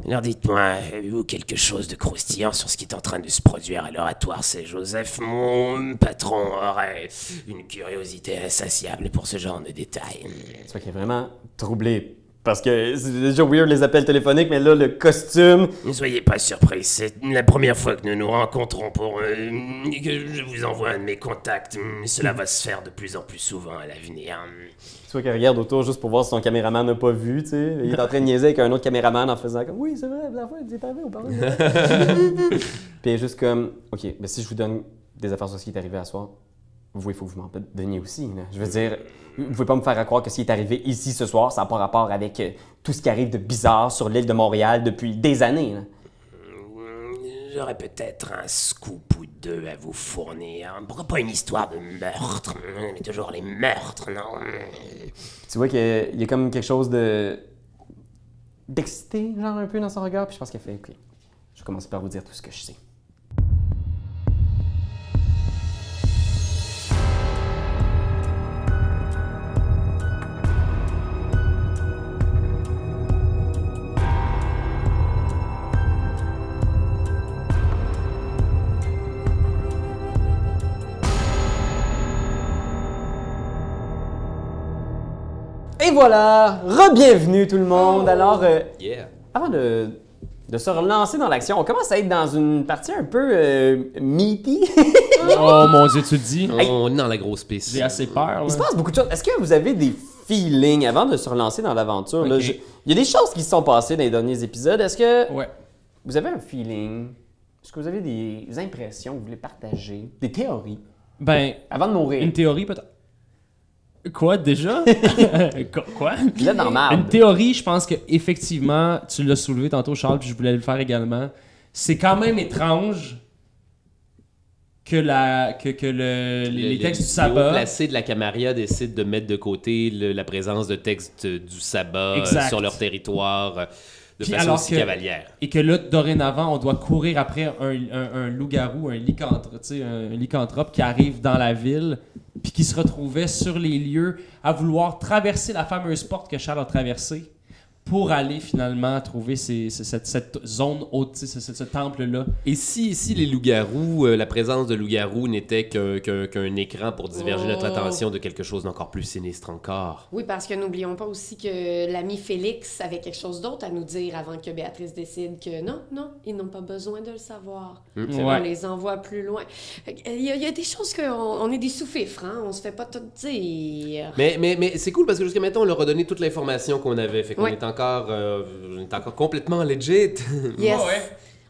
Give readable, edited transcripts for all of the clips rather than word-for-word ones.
Alors dites-moi, avez-vous quelque chose de croustillant sur ce qui est en train de se produire à l'oratoire Saint-Joseph? Mon patron aurait une curiosité insatiable pour ce genre de détails. Tu vois qu'il est vraiment troublé. Parce que c'est déjà weird les appels téléphoniques, mais là, le costume... Ne soyez pas surpris, c'est la première fois que nous nous rencontrons pour que je vous envoie un de mes contacts. Cela va se faire de plus en plus souvent à l'avenir. Tu vois qu'il regarde autour juste pour voir si son caméraman n'a pas vu, tu sais. Il est en train de niaiser avec un autre caméraman en faisant comme « Oui, c'est vrai, la fois, c'est arrivé, on parle de Puis il est juste comme « OK, mais si je vous donne des affaires sur ce qui est arrivé à soir, vous, il faut que vous m'en donniez aussi. Là. Je veux dire, vous pouvez pas me faire croire que ce qui est arrivé ici ce soir, ça n'a pas rapport avec tout ce qui arrive de bizarre sur l'île de Montréal depuis des années. Là. J'aurais peut-être un scoop ou deux à vous fournir. Pourquoi pas une histoire de meurtre? Mais toujours les meurtres, non? Tu vois qu'il y a comme quelque chose de... d'excité, genre un peu dans son regard, puis je pense qu'elle fait « OK, je vais commencer par vous dire tout ce que je sais. » Et voilà! Re-bienvenue tout le monde! Alors, avant de se relancer dans l'action, on commence à être dans une partie un peu meaty. Oh mon Dieu, tu le dis? On est dans la grosse piste. J'ai assez peur. Il se Là. passe beaucoup de choses. Est-ce que vous avez des feelings avant de se relancer dans l'aventure? Là? Ok. Il y a des choses qui se sont passées dans les derniers épisodes. Est-ce que Ouais. vous avez un feeling? Est-ce que vous avez des impressions que vous voulez partager? Des théories? Ben, Avant de mourir. une théorie peut-être. Quoi, déjà? Quoi? Vous êtes dans marde. Une théorie, je pense que effectivement, tu l'as soulevé tantôt, Charles, puis je voulais le faire également. C'est quand même étrange que, les textes du Le sabbat... haut placé de la Camarilla décide de mettre de côté la présence de textes du sabbat Exact. sur leur territoire de Puis façon alors aussi que- cavalière. Et que là, dorénavant, on doit courir après un loup-garou, un lycanthrope qui arrive dans la ville, puis qui se retrouvait sur les lieux à vouloir traverser la fameuse porte que Charles a traversée pour aller finalement trouver cette zone haute, ce temple-là. Et si les loups-garous, la présence de loups-garous n'était qu'un écran pour diverger notre attention de quelque chose d'encore plus sinistre encore? Oui, parce que n'oublions pas aussi que l'ami Félix avait quelque chose d'autre à nous dire avant que Béatrice décide que non, ils n'ont pas besoin de le savoir. Ouais. On les envoie plus loin. Il y a des choses qu'on est des sous-fifres, hein? On se fait pas tout dire. Mais c'est cool parce que jusqu'à maintenant, on leur a donné toute l'information qu'on avait. Fait qu'on Ouais. on est encore complètement legit. Yes. Ouais.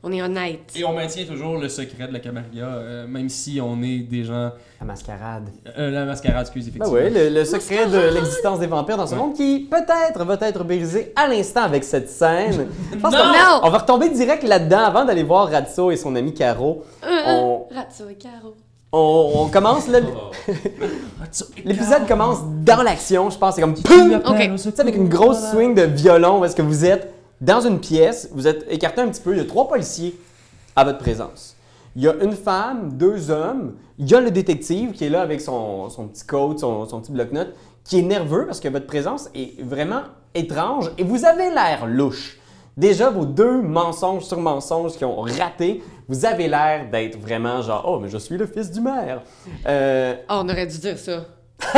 On est honnête. Et on maintient toujours le secret de la Camarilla, même si on est des gens... La mascarade. la mascarade, excuse, Ben effectivement. oui, le secret de l'existence des vampires dans ce monde qui peut-être va être brisé à l'instant avec cette scène. Je pense Non! qu'on va retomber direct là-dedans avant d'aller voir Ratso et son ami Caro. On, Ratso et Caro. on commence là. L'épisode commence dans l'action, je pense. C'est comme Ok. tu sais, avec une grosse swing de violon où est-ce que vous êtes dans une pièce, vous êtes écarté un petit peu, il y a 3 policiers à votre présence. Il y a une femme, 2 hommes, il y a le détective qui est là avec son petit coat, son petit bloc-notes, qui est nerveux parce que votre présence est vraiment étrange et vous avez l'air louche. Déjà, vos 2 mensonges sur mensonges qui ont raté, vous avez l'air d'être vraiment genre « Oh, mais je suis le fils du maire. Oh, on aurait dû dire ça. C'est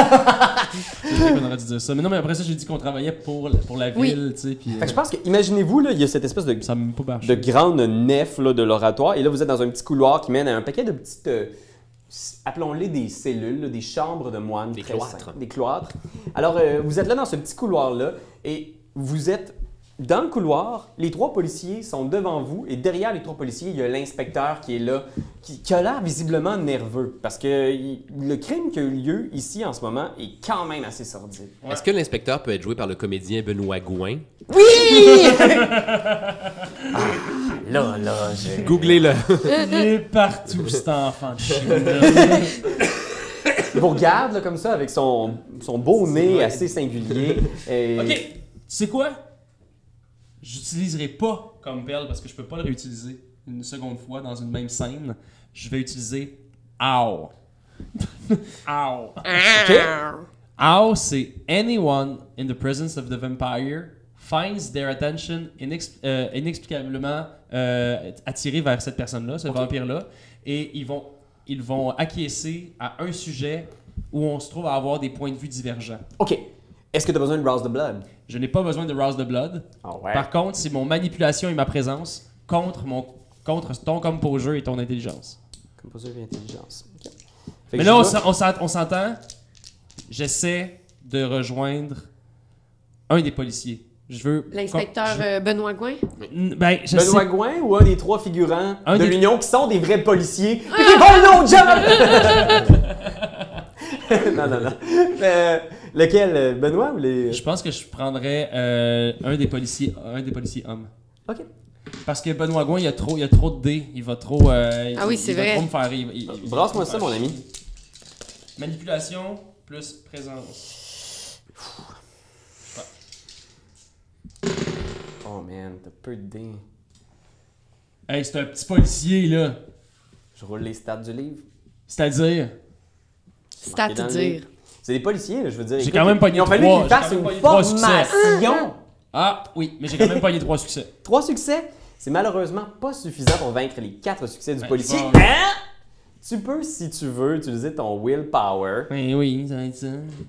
vrai qu'on aurait dû dire ça. Mais non, mais après ça, j'ai dit qu'on travaillait pour la Oui. ville, tu sais, puis... Fait que je pense que, imaginez-vous, là, il y a cette espèce de ça m'a pas marché. grande nef là, de l'oratoire. Et là, vous êtes dans un petit couloir qui mène à un paquet de petites, appelons-les des cellules, là, des chambres de moines. Des très cloîtres. simples, des cloîtres. Alors, vous êtes là dans ce petit couloir-là et vous êtes dans le couloir. Les 3 policiers sont devant vous et derrière les 3 policiers, il y a l'inspecteur qui est là, qui a l'air visiblement nerveux parce que le crime qui a eu lieu ici en ce moment est quand même assez sordide. Est-ce que l'inspecteur peut être joué par le comédien Benoît Gouin? Oui! Là, j'ai... Googlez-le. Il est partout, cet enfant de chien. Il vous regarde là, comme ça avec son beau nez assez singulier. Et... Ok, tu sais quoi? J'utiliserai pas comme perle parce que je peux pas le réutiliser une seconde fois dans une même scène. Je vais utiliser ow. Ow. OK. Ow, c'est anyone in the presence of the vampire finds their attention inexplicablement attirés vers cette personne-là, ce vampire-là, et ils vont acquiescer à un sujet où on se trouve à avoir des points de vue divergents. OK. Est-ce que tu as besoin de Rouse the Blood? Je n'ai pas besoin de Rouse the Blood. Ah ouais. Par contre, c'est mon manipulation et ma présence contre ton composure et ton intelligence. Composure et intelligence. OK. Fait Mais que là, je vais- on s'entend. J'essaie de rejoindre un des policiers. Je veux... L'inspecteur Benoît Gouin. Ben, je sais... Benoît Gouin ou un des 3 figurants Un de des- l'Union qui sont des vrais policiers puis qui font le job! Non. Lequel? Benoît ou les... Je pense que je prendrais un des policiers hommes. OK. Parce que Benoît Gouin, il y a trop de dés. Il va trop... Ah oui, c'est il va vrai. trop me faire... Brasse-moi ça, mon ami. Manipulation plus présence. Oh man, t'as peu de dés. Hey, c'est un petit policier, là. Je roule les stats du livre. C'est-à-dire... C'est à Marqué te dans le dire. livre. C'est des policiers, là, je veux dire. J'ai Écoute, quand même pogné ils ont fallu trois- qu'ils j'ai fassent quand même une pogné trois succès. formation. Ah, oui, mais j'ai quand même pogné 3 succès. 3 succès, c'est malheureusement pas suffisant pour vaincre les 4 succès du Ben, policier. je vais- Hein? Tu peux, si tu veux, utiliser ton willpower. Ben oui, ça va être ça.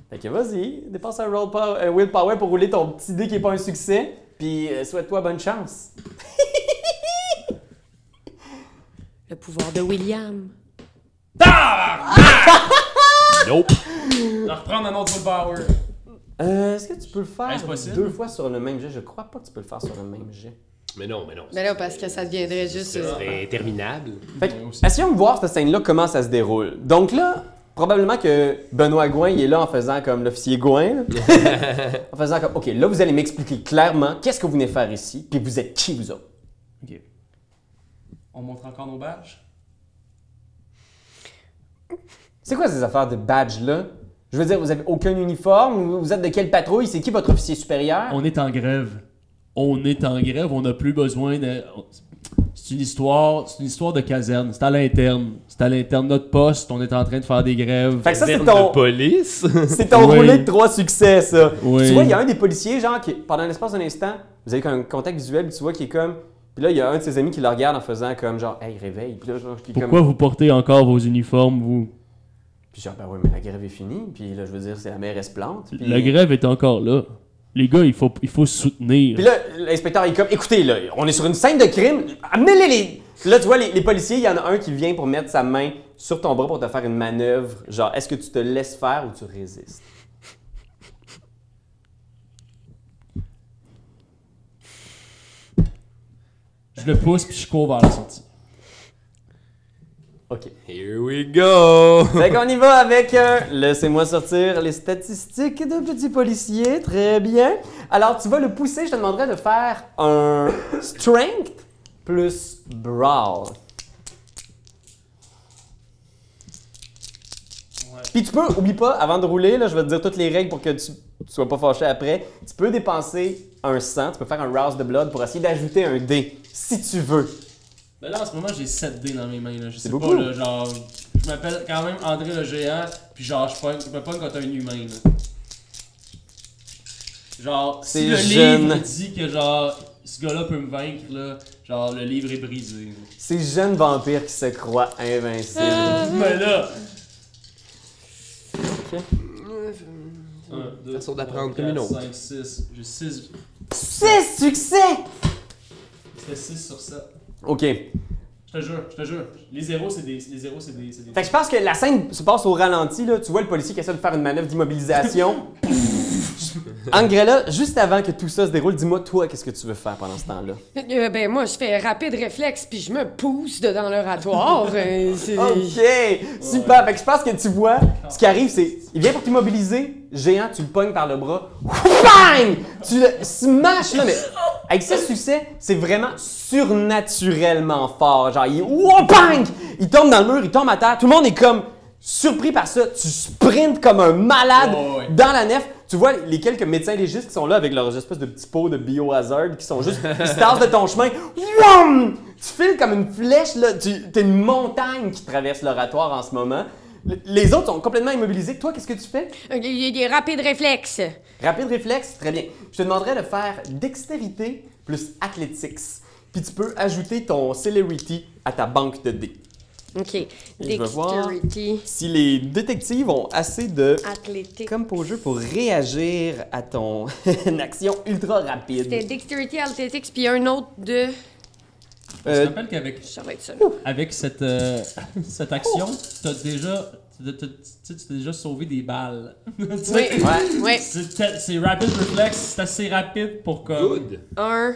Fait que vas-y, dépense un willpower pour rouler ton petit dé qui est pas un succès. Puis souhaite-toi bonne chance. Le pouvoir de William. Nope. On va reprendre un autre willpower. Est-ce que tu peux le faire Est-ce possible? 2 fois sur le même jet? Je crois pas que tu peux le faire sur le même jet. Mais non. Mais là, parce que ça deviendrait juste... Ce serait interminable. Fait que, Ouais, aussi. essayons de voir cette scène-là, comment ça se déroule. Donc là, probablement que Benoît Gouin, il est là en faisant comme l'officier Gouin. Là. En faisant comme, OK, là, vous allez m'expliquer clairement qu'est-ce que vous venez faire ici, puis vous êtes qui, vous autres? Ok. On montre encore nos badges? C'est quoi ces affaires de badge-là? Je veux dire, vous avez aucun uniforme? Vous êtes de quelle patrouille? C'est qui votre officier supérieur? On est en grève. On est en grève, on n'a plus besoin de... C'est une histoire de caserne. C'est à l'interne. C'est à l'interne de notre poste. On est en train de faire des grèves. Fait que ça, c'est Caserne ton, de police. c'est ton Oui. roulé de 3 succès, ça. Oui. Tu vois, il y a un des policiers, genre, qui, pendant l'espace d'un instant, vous avez un contact visuel, puis tu vois qu'il est comme... Puis là, il y a un de ses amis qui le regarde en faisant comme, genre, « Hey, réveille! » Puis là, genre, qui est Pourquoi comme... vous portez encore vos uniformes, vous? Puis genre, ben oui, mais la grève est finie. Puis là, je veux dire, c'est la mairesse plante. Puis... La grève est encore là. Les gars, il faut se soutenir. Puis là, l'inspecteur est comme, écoutez, là, on est sur une scène de crime, amenez les... Là, tu vois, les policiers, il y en a un qui vient pour mettre sa main sur ton bras pour te faire une manœuvre. Genre, est-ce que tu te laisses faire ou tu résistes? Je le pousse puis je cours vers la sortie. OK. Here we go. Fait qu'on y va avec laissez-moi sortir les statistiques de petit policier. Très bien. Alors, tu vas le pousser. Je te demanderais de faire un strength plus brawl. Puis tu peux, oublie pas, avant de rouler, là, je vais te dire toutes les règles pour que tu sois pas fâché après. Tu peux dépenser un 100, tu peux faire un Rouse the Blood pour essayer d'ajouter un dé, si tu veux. Ben là, en ce moment, j'ai 7 dés dans mes mains. Là. Je sais beaucoup. pas, là, genre... Je m'appelle quand même André le Géant, puis genre, je peux pas contre un humain, là. Genre, C'est si le jeune. livre dit que, genre, ce gars-là peut me vaincre, là, genre, le livre est brisé. là. Ces jeunes vampires qui se croient invincibles. Mais là... Ok. 1, 2, Façon d'apprendre 3, comme une 4, autre. 5, 6. J'ai 6. 6 succès! C'était 6 sur 7. OK. Je te jure. Les zéros, c'est des... Fait que je pense que la scène se passe au ralenti, là. Tu vois le policier qui essaie de faire une manœuvre d'immobilisation. Angrella, juste avant que tout ça se déroule, dis-moi, toi, qu'est-ce que tu veux faire pendant ce temps-là? Ben moi, je fais rapide réflexe, puis je me pousse dans l'oratoire. C'est- OK! Super! Fait que je pense que tu vois, ce qui arrive, c'est... Il vient pour t'immobiliser, géant, tu le pognes par le bras. Bang! Tu le smashes, là, mais... Avec ce succès, c'est vraiment surnaturellement fort. Genre, bang! Il tombe dans le mur, il tombe à terre. Tout le monde est comme surpris par ça. Tu sprintes comme un malade Ouais. dans la nef. Tu vois les quelques médecins légistes qui sont là avec leurs espèces de petits pots de biohazard qui sont juste... Ils se tassent de ton chemin. Wouam! Tu files comme une flèche, là. T'as une montagne qui traverse l'oratoire en ce moment. Les autres sont complètement immobilisés. Toi, qu'est-ce que tu fais? Des rapides réflexes. Rapide réflexe, très bien. Je te demanderais de faire dextérité plus athletics. Puis tu peux ajouter ton celerity à ta banque de dés. OK. Je vais voir Dexterity. si les détectives ont assez de Athlétique. composure pour réagir à ton une action ultra rapide. C'était Dexterity, Athletics, puis un autre de... Je te rappelle qu'avec Ça va être ça. avec cette, cette action, t'as déjà, tu t'es déjà sauvé des balles. Tu sais, Oui, oui. c'est rapid reflex, c'est assez rapide pour comme... Good. 1,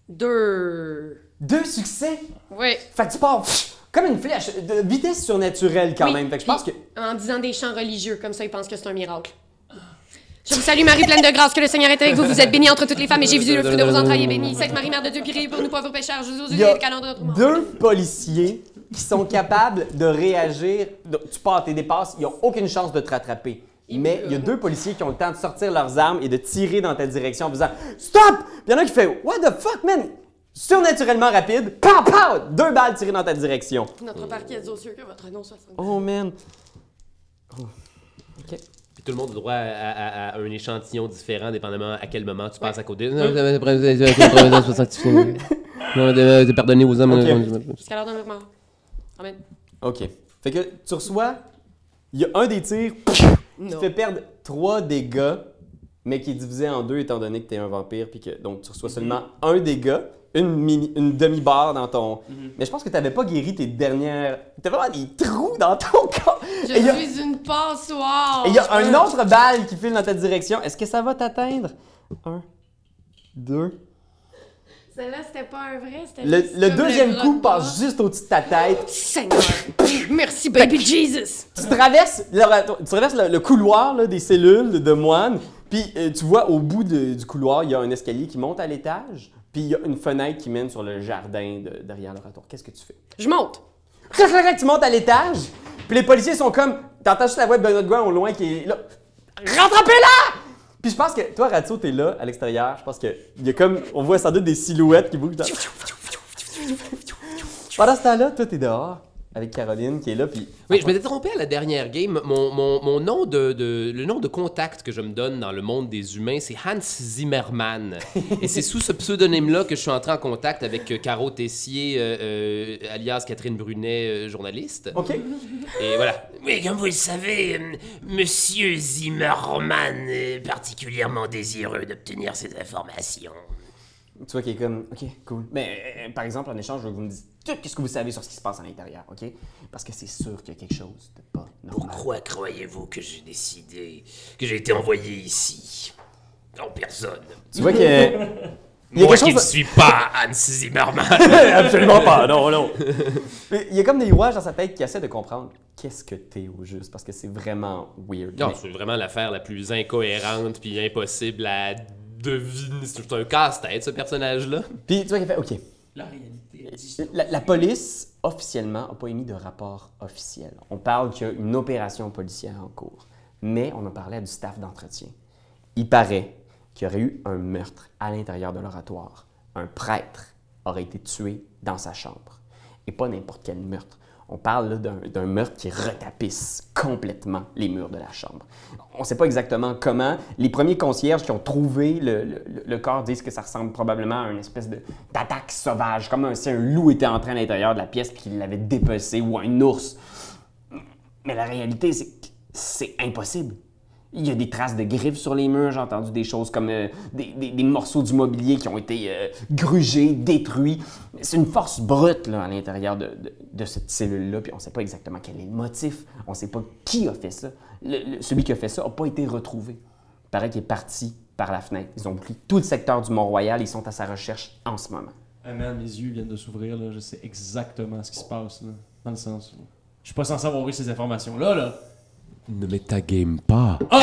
2... 2 succès! Oui. Fait que tu pars comme une flèche, de vitesse surnaturelle quand Oui, même. Fait que je pense que... puis en disant des chants religieux, comme ça, ils pensent que c'est un miracle. Je vous salue, Marie pleine de grâce, que le Seigneur est avec vous. Vous êtes bénie entre toutes les femmes, et Jésus, le fruit de vos entrailles, est béni. Sainte Marie, Mère de Dieu, priez pour nous pauvres pécheurs, Jésus, Il y a le canon de notre mort. 2 policiers qui sont capables de réagir. Tu pars, tu dépasses, ils n'ont aucune chance de te rattraper. Mais il y a 2 policiers qui ont le temps de sortir leurs armes et de tirer dans ta direction en faisant Stop! Puis il y en a un qui fait What the fuck, man? Surnaturellement rapide, pow pow! 2 balles tirées dans ta direction. Notre Père qui est aux cieux, que votre nom soit saint. Oh man. Oh. Ok. Puis tout le monde a droit à un échantillon différent, dépendamment à quel moment tu passes à côté. Pardonnez aux hommes. Ok. Jusqu'à l'heure de notre mort. Amen. Ok. Fait que tu reçois. Il y a un des tirs qui Non. te fait perdre 3 dégâts, mais qui est divisé en 2 étant donné que tu es un vampire, puis que donc tu reçois seulement un dégât, une demi-barre dans ton. Mais je pense que tu n'avais pas guéri tes dernières. Tu as vraiment des trous dans ton corps. Je Et il y a- suis une passoire. Et il y a un autre balle qui file dans ta direction. Est-ce que ça va t'atteindre? 1, 2. Celle-là, c'était pas un vrai, c'était Le juste comme deuxième coup repas. passe juste au-dessus de ta tête. Seigneur. Merci, baby Jesus. Tu traverses le couloir là, des cellules de moines, puis tu vois au bout du couloir, il y a un escalier qui monte à l'étage, puis il y a une fenêtre qui mène sur le jardin derrière l'oratoire. Qu'est-ce que tu fais? Je monte. Tu montes à l'étage, puis les policiers sont comme... T'entends juste la voix de Benoît Gouin au loin qui est là. Rattrapez-la! Puis je pense que toi, Ratio, t'es là, à l'extérieur. Je pense qu'il y a comme... On voit sans doute des silhouettes qui bougent dans... Pendant ce temps-là, toi, t'es dehors, avec Caroline qui est là, puis... Oui, je m'étais trompé à la dernière game. Mon nom le nom de contact que je me donne dans le monde des humains, c'est Hans Zimmermann. Et c'est sous ce pseudonyme-là que je suis entré en contact avec Caro Tessier, alias Catherine Brunet, journaliste. OK. Et voilà. Oui, comme vous le savez, Monsieur Zimmermann est particulièrement désireux d'obtenir ces informations. Tu vois qu'il est comme, OK, cool. Mais par exemple, en échange, je veux que vous me disiez tout ce que vous savez sur ce qui se passe à l'intérieur, OK? Parce que c'est sûr qu'il y a quelque chose de pas normal. Pourquoi croyez-vous que j'ai décidé, que j'ai été envoyé ici en personne? Tu vois que... Il y a Moi quelque qui ne chose... suis pas Hans Zimmermann. Absolument pas, non, non. Mais il y a comme des rouages dans sa tête qui essaient de comprendre qu'est-ce que t'es au juste, parce que c'est vraiment weird. Non, Mais- c'est vraiment l'affaire la plus incohérente puis impossible à deviner. C'est un casse-tête, ce personnage-là. Puis tu vois qu'il fait, OK, La réalité est dit. la police, officiellement, n'a pas émis de rapport officiel. On parle qu'il y a une opération policière en cours, mais on a parlé à du staff d'entretien. Il paraît qu'il y aurait eu un meurtre à l'intérieur de l'oratoire. Un prêtre aurait été tué dans sa chambre. Et pas n'importe quel meurtre. On parle là, d'un meurtre qui retapisse complètement les murs de la chambre. On ne sait pas exactement comment. Les premiers concierges qui ont trouvé le corps disent que ça ressemble probablement à une espèce d'attaque sauvage, comme si un loup était entré à l'intérieur de la pièce et qu'il l'avait dépecé, ou un ours. Mais la réalité, c'est que c'est impossible. Il y a des traces de griffes sur les murs, j'ai entendu des choses comme des morceaux du mobilier qui ont été grugés, détruits. C'est une force brute là, à l'intérieur de cette cellule-là, puis on ne sait pas exactement quel est le motif, on ne sait pas qui a fait ça. Celui qui a fait ça n'a pas été retrouvé. Il paraît qu'il est parti par la fenêtre. Ils ont pris tout le secteur du Mont-Royal, ils sont à sa recherche en ce moment. Ah man, mes yeux viennent de s'ouvrir, là. Je sais exactement ce qui se passe, là. Dans le sens où... Je suis pas censé avoir eu ces informations-là, là. Ne métagame pas. C'est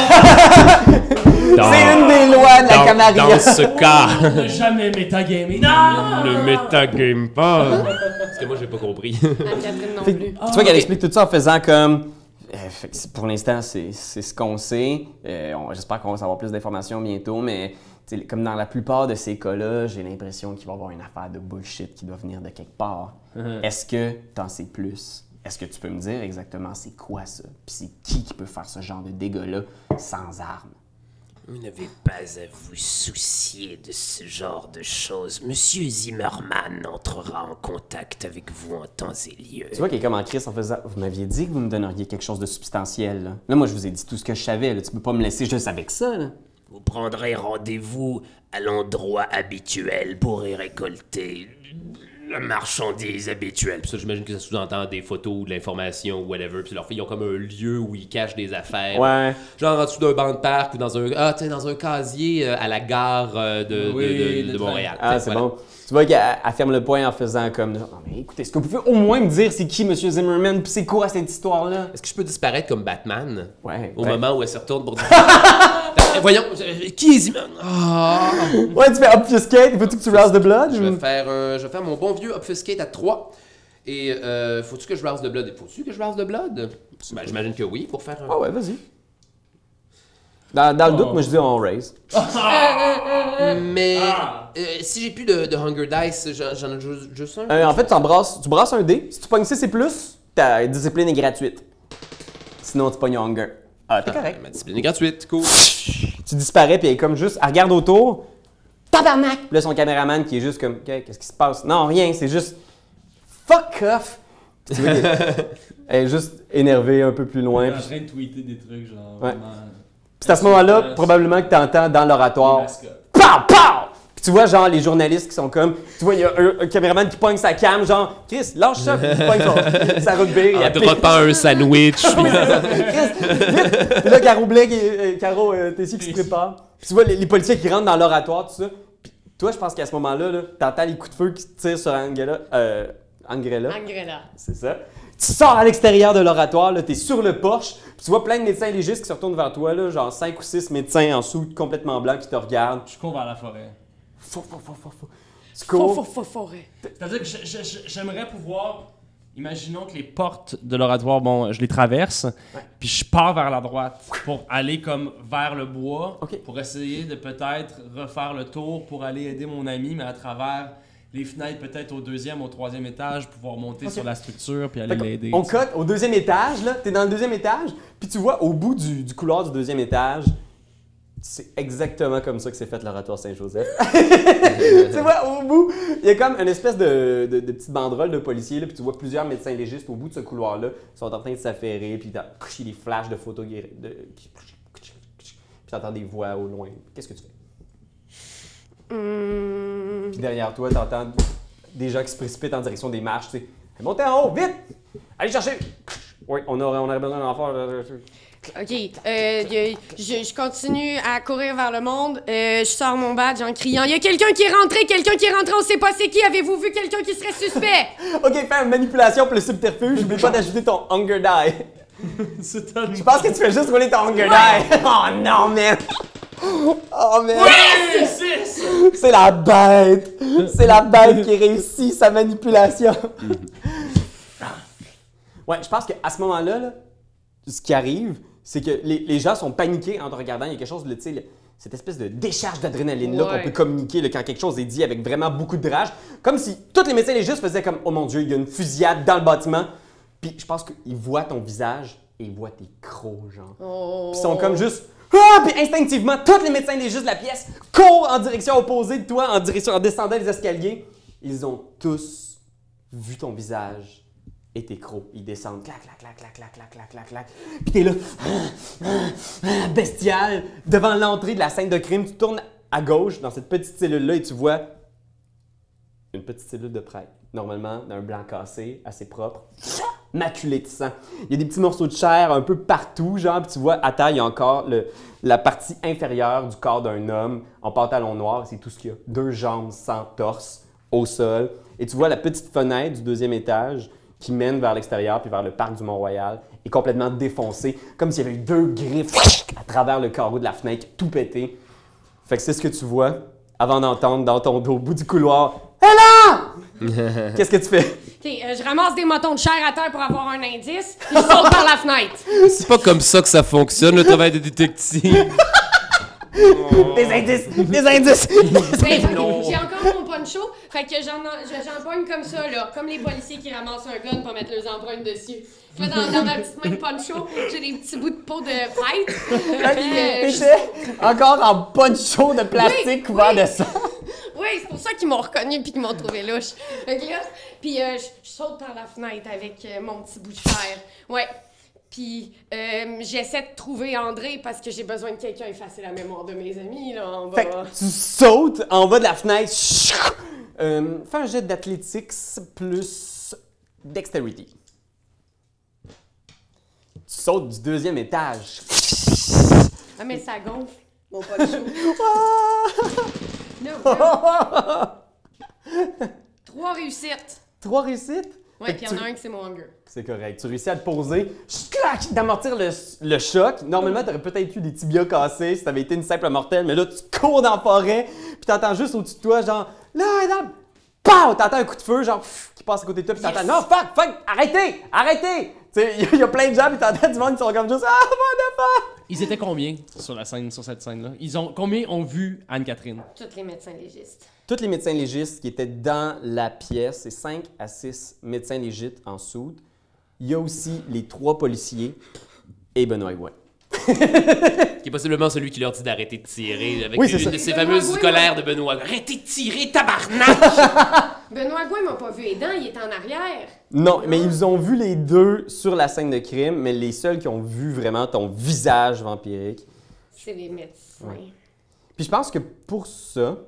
une des lois de la Camarilla! Dans ce cas, Ne jamais métagamé. Non! ne métagame pas. Parce que moi, j'ai pas compris. Anne-Catherine non Fait que plus. tu vois qu'elle explique tout ça en faisant comme... fait que pour l'instant, c'est ce qu'on sait. J'espère qu'on va savoir plus d'informations bientôt, mais tu sais, comme dans la plupart de ces cas-là, j'ai l'impression qu'il va y avoir une affaire de bullshit qui doit venir de quelque part. Est-ce que tu en sais plus est-ce que tu peux me dire exactement c'est quoi ça? Puis c'est qui peut faire ce genre de dégâts-là sans armes? Vous n'avez pas à vous soucier de ce genre de choses. Monsieur Zimmerman entrera en contact avec vous en temps et lieu. Tu vois qu'il est comme en crise en faisant... Vous m'aviez dit que vous me donneriez quelque chose de substantiel. Là, moi, je vous ai dit tout ce que je savais. Là. Tu peux pas me laisser juste avec ça. Là. Vous prendrez rendez-vous à l'endroit habituel pour y récolter la marchandise habituelle. Puis ça, j'imagine que ça sous-entend des photos ou de l'information ou whatever. Puis leurs filles, ils ont comme un lieu où ils cachent des affaires. Ouais. Genre en dessous d'un banc de parc ou dans un casier à la gare de Montréal. Ah, c'est bon. Tu vois qu'elle ferme le poing en faisant comme... Non, mais écoutez, est-ce que vous pouvez au moins me dire c'est qui, M. Zimmerman, puis c'est quoi cette histoire-là? Est-ce que je peux disparaître comme Batman? Ouais. Au moment où elle se retourne pour dire... Voyons, qui est Zimmerman? Ouais, tu fais obfuscate, veux-tu que tu rouses de blood? Je vais faire mon bon vieux obfuscate à 3. Et faut-tu que je rouse de blood? Faut-tu que je rouse de blood? Ben, j'imagine que oui, pour faire un... Ah ouais, vas-y. Dans le doute, moi je dis on raise. Mais si j'ai plus de Hunger Dice, j'en ai juste un. En fait, tu brasses un dé. Si tu pognes 6 et plus, ta discipline est gratuite. Sinon, tu pognes Hunger. Ah, t'es correct. Ma discipline est gratuite, cool. Tu disparais, puis elle est comme juste, elle regarde autour. Tabarnak! Puis là, son caméraman qui est juste comme, OK, qu'est-ce qui se passe? Non, rien, c'est juste, fuck off! Puis tu vois elle est juste énervée un peu plus loin. Elle est en train de tweeter des trucs, genre. Ouais. Vraiment... Puis c'est à ce moment-là, probablement que tu entends dans l'oratoire. mascottes. Pow! Pow! Puis tu vois, genre, les journalistes qui sont comme. Tu vois, il y a un caméraman qui pogne sa cam, genre, Chris, lâche ça, puis il pogne sa rugby. En droppant un sandwich. Chris, vite! Puis là, Caro Blake et Caro Tessier qui se préparent. Puis tu vois, les policiers qui rentrent dans l'oratoire, tout ça. Puis toi, je pense qu'à ce moment-là, là, t'entends les coups de feu qui tirent sur Angrella. Angrella. C'est ça. Tu sors à l'extérieur de l'oratoire, là, t'es sur le porche, puis tu vois plein de médecins légistes qui se retournent vers toi, là, genre 5 ou 6 médecins en soude complètement blancs qui te regardent. Je cours vers la forêt. Tu cours. Forêt. C'est-à-dire que j'aimerais pouvoir... Imaginons que les portes de l'oratoire, bon, je les traverse, puis je pars vers la droite pour aller comme vers le bois, pour essayer de peut-être refaire le tour pour aller aider mon ami, mais à travers les fenêtres, peut-être au 2e, au 3e étage, pouvoir monter sur la structure puis aller l'aider. On cote au 2e étage, là, t'es dans le 2e étage, puis tu vois au bout du couloir du 2e étage, c'est exactement comme ça que c'est fait l'oratoire Saint-Joseph. Tu vois, au bout, il y a comme une espèce de petite banderole de policiers, là, puis tu vois plusieurs médecins légistes au bout de ce couloir-là, ils sont en train de s'affairer, puis t'as des flashs de photos, puis t'entends des voix au loin. Qu'est-ce que tu fais? Puis derrière toi, t'entends des gens qui se précipitent en direction des marches, tu sais. Montez en haut, vite! Allez chercher! Oui, on aurait besoin d'un enfant. OK. Je continue à courir vers le monde. Je sors mon badge en criant « Il y a quelqu'un qui est rentré! On sait pas c'est qui! Avez-vous vu quelqu'un qui serait suspect? » OK, fais une manipulation pour le subterfuge. N'oublie pas d'ajouter ton Hunger Die. Je pense que tu fais juste rouler ton Hunger Die. Oh non, man! Oh, man! Oui! C'est la bête! C'est la bête qui réussit sa manipulation. Ouais, je pense qu'à ce moment-là, là, ce qui arrive, c'est que les gens sont paniqués en te regardant. Il y a quelque chose de, tu sais, cette espèce de décharge d'adrénaline-là qu'on peut communiquer là, quand quelque chose est dit avec vraiment beaucoup de rage. Comme si tous les médecins légistes faisaient comme « Oh mon Dieu, il y a une fusillade dans le bâtiment. » Puis je pense qu'ils voient ton visage et ils voient tes crocs, genre. Puis ils sont comme juste... Ah! Puis instinctivement, tous les médecins légistes de la pièce courent en direction opposée de toi, en descendant les escaliers. Ils ont tous vu ton visage. Et tes crocs, ils descendent, clac, clac, clac, clac, clac, clac, clac, clac, clac. Puis t'es là, bestial, devant l'entrée de la scène de crime. Tu tournes à gauche, dans cette petite cellule-là, et tu vois une petite cellule de prêtre. Normalement, d'un blanc cassé, assez propre, maculé de sang. Il y a des petits morceaux de chair un peu partout, genre, puis tu vois, à terre, il y a encore la partie inférieure du corps d'un homme en pantalon noir, c'est tout ce qu'il y a. 2 jambes sans torse, au sol. Et tu vois la petite fenêtre du 2e étage qui mène vers l'extérieur puis vers le parc du Mont-Royal, est complètement défoncé, comme s'il y avait eu 2 griffes à travers le carreau de la fenêtre, tout pété. Fait que c'est ce que tu vois avant d'entendre dans ton dos, au bout du couloir, « Hé là! » Qu'est-ce que tu fais? OK, je ramasse des motons de chair à terre pour avoir un indice, puis je saute par la fenêtre. C'est pas comme ça que ça fonctionne, le travail de détective. Des indices! Des indices! Ben, Non. j'ai encore mon poncho, fait que j'en pogne comme ça, là. Comme les policiers qui ramassent un gun pour mettre leurs empreintes dessus. Là, dans ma petite main de poncho, j'ai des petits bouts de peau de prêtre. T'étais encore en poncho de plastique couvert de sang. Oui, c'est pour ça qu'ils m'ont reconnu puis qu'ils m'ont trouvé louche. Fait que là, puis je saute par la fenêtre avec mon petit bout de fer. Ouais. Puis j'essaie de trouver André parce que j'ai besoin de quelqu'un effacer la mémoire de mes amis, là, en bas. Fait que tu sautes en bas de la fenêtre. Fais un jet d'athlétiques plus dexterity. Tu sautes du 2e étage. Ah, mais ça gonfle, mon poncho. No, 3 réussites. 3 réussites? Ouais, Fait puis que il y en tu- a un qui c'est mon hunger. C'est correct. Tu réussis à te poser, clac, d'amortir le choc. Normalement, t'aurais peut-être eu des tibias cassés si t'avais été une simple mortelle, mais là, tu cours dans la forêt, puis t'entends juste au-dessus de toi, genre, là, là, pow! T'entends un coup de feu, genre, qui passe à côté de toi, puis t'entends, non, fuck, arrêtez, arrêtez! Tu sais, il y a plein de gens, puis t'entends du monde qui sont comme juste, ah, motherfucker! Ils étaient combien sur la scène, sur cette scène-là? Combien ont vu Anne-Catherine? Tous les médecins légistes. Tous les médecins légistes qui étaient dans la pièce, c'est 5 à 6 médecins légistes en soude. Il y a aussi les 3 policiers et Benoît Gouin. Qui est possiblement celui qui leur dit d'arrêter de tirer avec Oui, c'est une ça. de ces Benoît fameuses Gouin, colères de Benoît. Arrêtez de tirer, tabarnak! Benoît Gouin m'a pas vu les dents, il est en arrière. Non, mais ils ont vu les deux sur la scène de crime, mais les seuls qui ont vu vraiment ton visage vampirique. C'est les médecins. Ouais. Puis je pense que pour ça,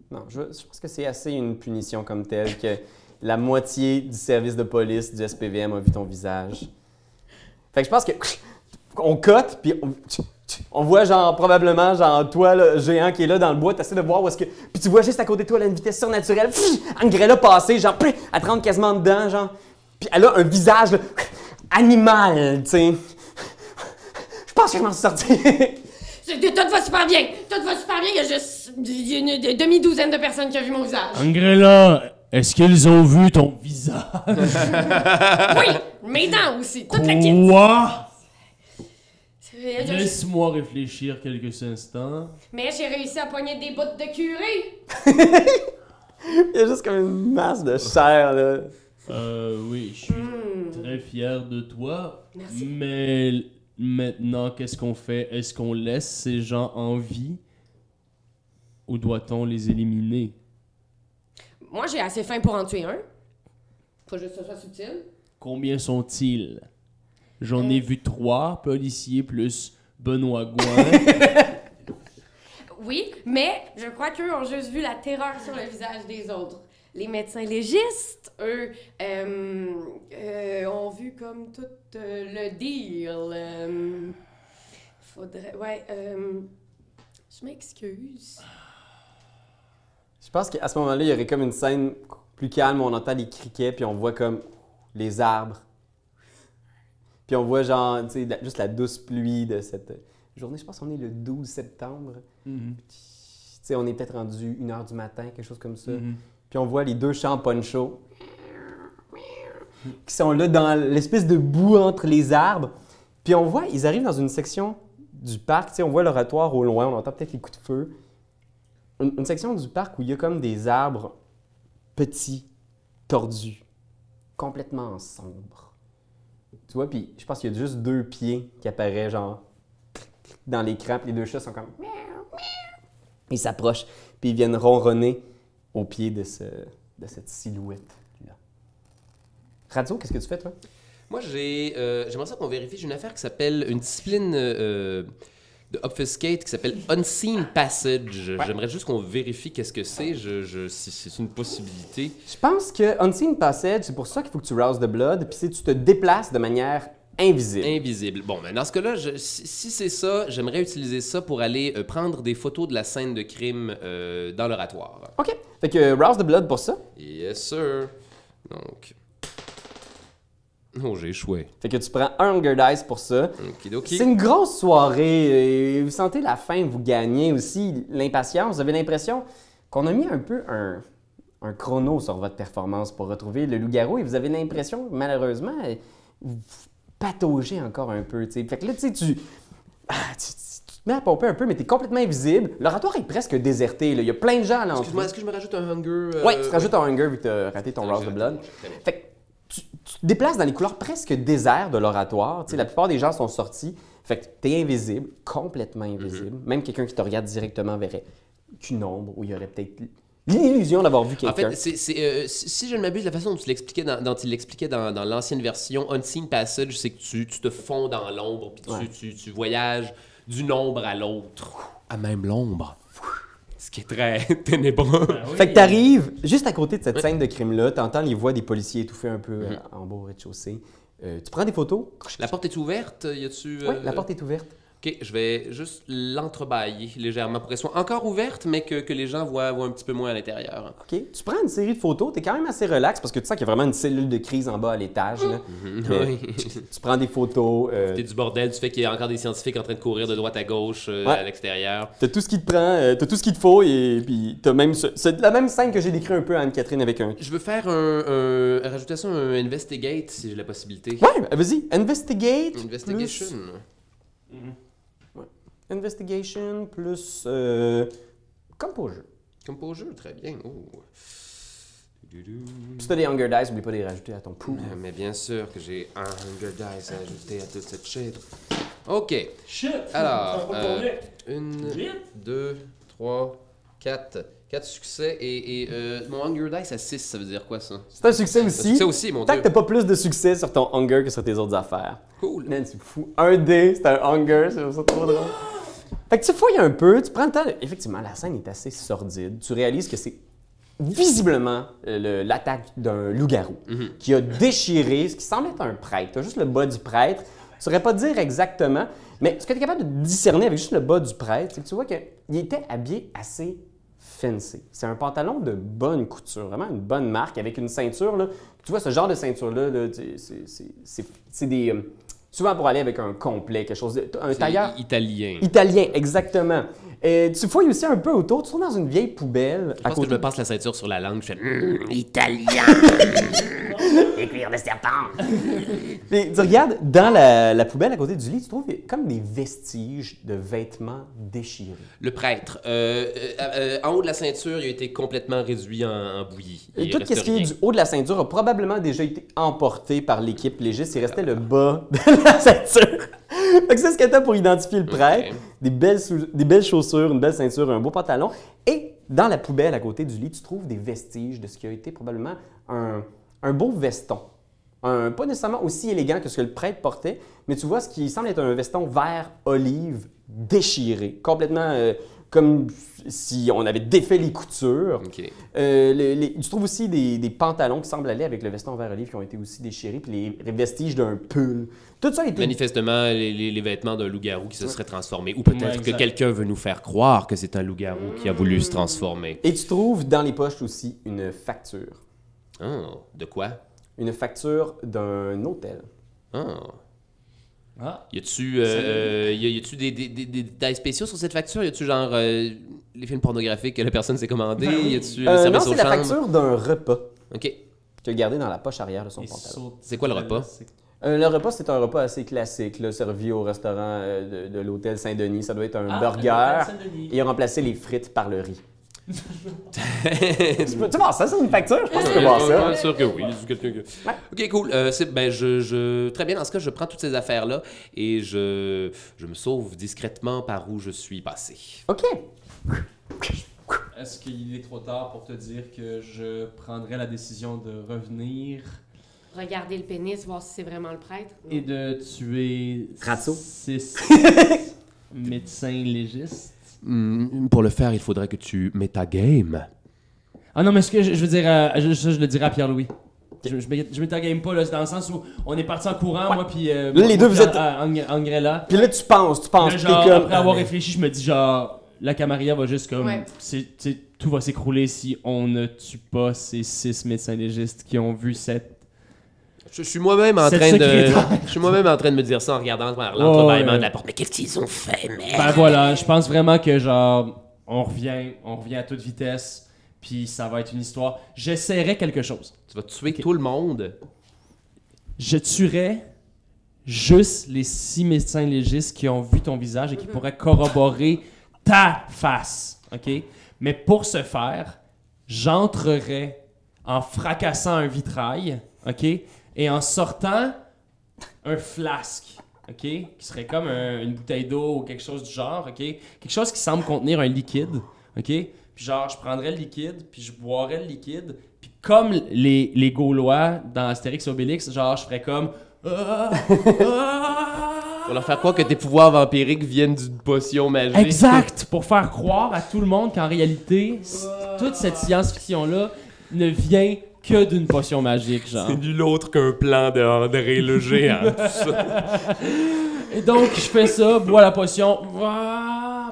non, je pense que c'est assez une punition comme telle que la moitié du service de police du SPVM a vu ton visage. Fait que je pense que on cote, puis on voit genre probablement genre toi le géant qui est là dans le bois, t'essaies de voir où est-ce que, puis tu vois juste à côté de toi là, une vitesse surnaturelle, Angrella passer, genre elle te rentre quasiment dedans, genre, puis elle a un visage là, animal, tu sais. Je pense que je m'en suis sorti. Tout va super bien. Tout va super bien. Il y a juste une demi-douzaine de personnes qui ont vu mon visage. Angrella, est-ce qu'ils ont vu ton visage? Oui, mes dents aussi. Toute la kit. Quoi? Je- Laisse-moi réfléchir quelques instants. Mais j'ai réussi à pogner des bouts de curé. Il y a juste comme une masse de chair là. Oui, je suis très fier de toi. Merci. Mais maintenant, qu'est-ce qu'on fait? Est-ce qu'on laisse ces gens en vie? Ou doit-on les éliminer? Moi, j'ai assez faim pour en tuer un. Faut juste que ce soit subtil. Combien sont-ils? J'en ai vu 3 policiers plus Benoît Gouin. Oui, mais je crois qu'eux ont juste vu la terreur sur le visage des autres. Les médecins légistes, eux, ont vu comme tout le deal. Faudrait... Ouais, je m'excuse. Je pense qu'à ce moment-là, il y aurait comme une scène plus calme où on entend les criquets, puis on voit comme les arbres. Puis on voit genre, tu sais, juste la douce pluie de cette journée. Je pense qu'on est le 12 septembre. Tu sais, on est peut-être rendu 1h du matin, quelque chose comme ça. Puis on voit les 2 chats en poncho qui sont là dans l'espèce de boue entre les arbres. Puis on voit, ils arrivent dans une section du parc. Tu sais, on voit l'oratoire au loin, on entend peut-être les coups de feu. Une section du parc où il y a comme des arbres petits, tordus, complètement sombres. Tu vois, puis je pense qu'il y a juste 2 pieds qui apparaissent, genre, dans l'écran, puis les 2 chats sont comme... Ils s'approchent, puis ils viennent ronronner au pied de cette silhouette-là. Radio, qu'est-ce que tu fais, toi? Moi, j'aimerais ça qu'on vérifie. J'ai une affaire qui s'appelle une discipline de Obfuscate qui s'appelle Unseen Passage. J'aimerais juste qu'on vérifie qu'est-ce que c'est, si c'est une possibilité. Je pense que Unseen Passage, c'est pour ça qu'il faut que tu rouses the blood, puis c'est tu te déplaces de manière invisible. Invisible. Bon, mais dans ce cas-là, si c'est ça, j'aimerais utiliser ça pour aller prendre des photos de la scène de crime dans l'oratoire. OK. Fait que rouse the blood pour ça. Yes, sir. Donc... Oh, j'ai échoué. Fait que tu prends un Hunger Dice pour ça. Okidoki. C'est une grosse soirée. Vous sentez la faim, vous gagnez aussi l'impatience. Vous avez l'impression qu'on a mis un peu un chrono sur votre performance pour retrouver le loup-garou et vous avez l'impression, malheureusement, vous pataugez encore un peu. T'sais. Fait que là, tu te mets à pomper un peu, mais t'es complètement invisible. L'oratoire est presque déserté, là. Il y a plein de gens à l'entrée. Excuse-moi, est-ce que je me rajoute un hunger? Ouais, tu te rajoutes un hunger vu que t'as raté ton Rouse de Blood. Fait que tu te déplaces dans les couloirs presque déserts de l'oratoire. Tu sais, la plupart des gens sont sortis. Fait que t'es invisible, complètement invisible. Même quelqu'un qui te regarde directement verrait qu'une ombre où il y aurait peut-être l'illusion d'avoir vu En quelqu'un. fait, si je ne m'abuse, la façon dont tu l'expliquais il l'expliquait dans l'ancienne version, Unseen Passage, c'est que tu te fonds dans l'ombre, puis tu voyages d'une ombre à l'autre, à même l'ombre. Ce qui est très ténébreux. Fait que t'arrives juste à côté de cette scène de crime-là, t'entends les voix des policiers étouffés un peu en bas au rez-de-chaussée. Tu prends des photos. La porte est ouverte? Y a-tu... Oui, la porte est ouverte. OK, je vais juste l'entrebâiller légèrement pour qu'elle soit encore ouverte, mais que les gens voient un petit peu moins à l'intérieur. OK. Tu prends une série de photos, t'es quand même assez relax parce que tu sens qu'il y a vraiment une cellule de crise en bas à l'étage. Là. Oui. Tu prends des photos. T'es du bordel, tu fais qu'il y a encore des scientifiques en train de courir de droite à gauche à l'extérieur. T'as tout ce qui te prend, t'as tout ce qu'il te faut et puis t'as même... C'est la même scène que j'ai décrit un peu à Anne-Catherine avec un... Je veux faire rajouter ça un investigate si j'ai la possibilité. Ouais, vas-y. Investigate. Investigation. Investigation plus composure. Composure, très bien. Oh. Si t'as des Hunger Dice, oublie pas de les rajouter à ton pool. Mais bien sûr que j'ai un Hunger Dice à ajouter à toute cette shit. OK. Shit! Alors, Ça va combien? 1, 2, 3, 4. 4 succès et mon Hunger Dice à 6, ça veut dire quoi ça? C'est un succès aussi. Un succès aussi, mon Tant Dieu. que t'as pas plus de succès sur ton Hunger que sur tes autres affaires. Cool. Man, c'est fou. Un dé, c'est un Hunger, c'est ça trop drôle. Fait que tu fouilles un peu, tu prends le temps. Effectivement, la scène est assez sordide. Tu réalises que c'est visiblement l'attaque d'un loup-garou qui a déchiré ce qui semble être un prêtre. T'as juste le bas du prêtre. Tu saurais pas dire exactement, mais ce que tu es capable de discerner avec juste le bas du prêtre, c'est que tu vois qu'il était habillé assez fancy. C'est un pantalon de bonne couture, vraiment une bonne marque, avec une ceinture. Là. Tu vois, ce genre de ceinture-là, là, c'est des... souvent pour aller avec un complet, quelque chose de... Un tailleur... Italien. Italien, exactement. Tu fouilles aussi un peu autour, tu trouves dans une vieille poubelle. Je pense que je me passe la ceinture sur la langue, je fais... Italien. Et cuir de serpent. Puis, tu regardes dans la poubelle à côté du lit, tu trouves comme des vestiges de vêtements déchirés. Le prêtre. En haut de la ceinture, il a été complètement réduit en bouillie. Et Il tout reste ce qui est rien. du haut de la ceinture a probablement déjà été emporté par l'équipe légiste. Il restait le bas de la ceinture. Fait que c'est ce que t'as pour identifier le prêtre. Ok. Des belles chaussures, une belle ceinture, un beau pantalon. Et dans la poubelle à côté du lit, tu trouves des vestiges de ce qui a été probablement un beau veston. Pas nécessairement aussi élégant que ce que le prêtre portait, mais tu vois ce qui semble être un veston vert olive déchiré, complètement comme si on avait défait les coutures. OK. Tu trouves aussi des pantalons qui semblent aller avec le veston vert olive qui ont été aussi déchirés, puis les vestiges d'un pull. Tout ça a été... Manifestement, les vêtements d'un loup-garou qui se serait transformé. Ou peut-être Ouais, que exact. quelqu'un veut nous faire croire que c'est un loup-garou qui a voulu se transformer. Et tu trouves dans les poches aussi une facture. Oh, de quoi? Une facture d'un hôtel. Oh. Ah. Y a-tu des détails spéciaux sur cette facture? Y a-tu genre les films pornographiques que la personne s'est commandé? Y a-tu le Non, service c'est aux la chambres? facture d'un repas OK. qu'il a gardé dans la poche arrière de son pantalon. C'est quoi le repas? Le repas, c'est un repas assez classique, là, servi au restaurant de l'hôtel Saint-Denis. Ça doit être un burger. Et il a remplacé les frites par le riz. Tu peux voir ça, c'est une facture? Je pense que tu peux voir ça. Bien sûr que oui. C'est quelqu'un que... OK, cool. Très bien, dans ce cas, je prends toutes ces affaires-là et je me sauve discrètement par où je suis passé. OK. Est-ce qu'il est trop tard pour te dire que je prendrais la décision de revenir Regardez le pénis, voir si c'est vraiment le prêtre. et de tuer Ratso. 6 médecins légistes? Pour le faire, il faudrait que tu metagame. Ah non, mais ce que je veux dire, je le dirai à Pierre-Louis. Je m'étagame pas, là, c'est dans le sens où on est parti en courant, moi, puis. les deux, vous êtes- Angrella. Puis là, tu penses. Là, T'es genre, comme... après avoir réfléchi, je me dis, genre, la Camarilla va juste comme. Ouais. Tout va s'écrouler si on ne tue pas ces 6 médecins légistes qui ont vu cette. Je suis moi-même en Cette train de... secrétaire. Je suis moi-même en train de me dire ça en regardant par l'entrebâillement de la porte. Mais qu'est-ce qu'ils ont fait, merde? Ben voilà, je pense vraiment que, genre, on revient à toute vitesse, puis ça va être une histoire. J'essaierai quelque chose. Tu vas tuer tout le monde. Je tuerai juste les 6 médecins légistes qui ont vu ton visage et qui pourraient corroborer ta face, OK? Mais pour ce faire, j'entrerai en fracassant un vitrail, OK? Et en sortant un flasque, OK? Qui serait comme une bouteille d'eau ou quelque chose du genre, OK? Quelque chose qui semble contenir un liquide, OK? Puis genre, je prendrais le liquide, puis je boirais le liquide, puis comme les Gaulois dans Astérix et Obélix, genre, je ferais comme... Pour leur faire croire que tes pouvoirs vampiriques viennent d'une potion magique. Exact! Pour faire croire à tout le monde qu'en réalité, toute cette science-fiction-là ne vient que d'une potion magique, genre. C'est nul autre qu'un plan de André le géant, tout ça. Et donc, je fais ça, bois la potion,